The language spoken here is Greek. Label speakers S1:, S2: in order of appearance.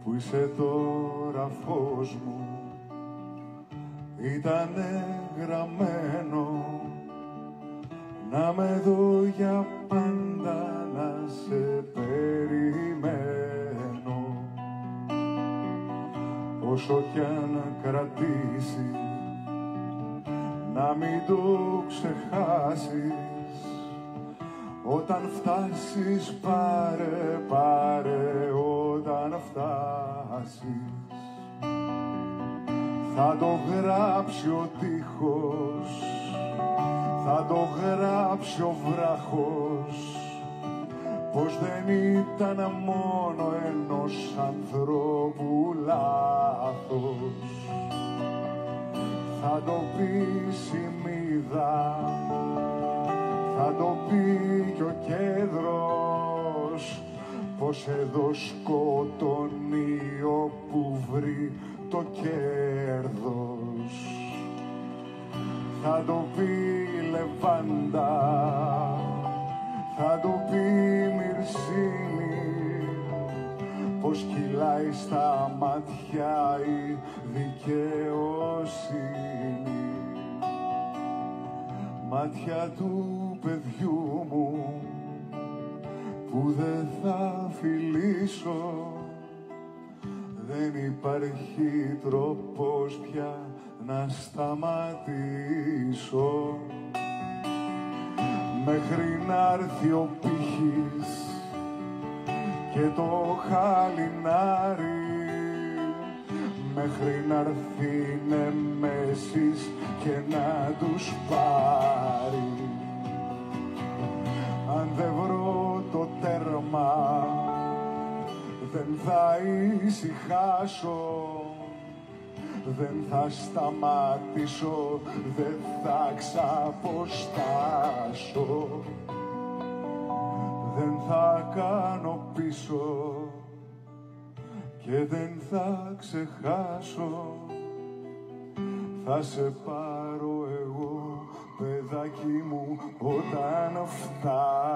S1: που είσαι τώρα φως μου, ήτανε γραμμένο να με δω για πάντα, να σε περιμένω. Όσο κι αν κρατήσει, να μην το ξεχάσεις. Όταν φτάσεις πάρε, πάρε όταν φτάσεις. Θα το γράψει ο τείχος, θα το γράψει ο βράχος, πως δεν ήταν μόνο ενός ανθρώπου λάθος. Θα το πει σημείδα, θα το πει κι ο κέδρος, πως εδώ σκοτώνει όπου βρει το κέρδος. Θα το πει λεβάντα, θα το πει μυρσίνη, πως κυλάει στα μάτια η δικαιοσύνη. Μάτια του παιδιού μου που δεν θα φιλήσω, δεν υπάρχει τρόπος πια να σταματήσω. Μέχρι να έρθει ο πύχης και το χαλινάρι, μέχρι να έρθει Νεμέσης και να τους πάρει. Αν δεν βρω το τέρμα, δεν θα ησυχάσω, δεν θα σταματήσω, δεν θα ξαποστάσω, δεν θα κάνω πίσω και δεν θα ξεχάσω. Θα σε πάρω εγώ, παιδάκι μου, όταν φτάσω.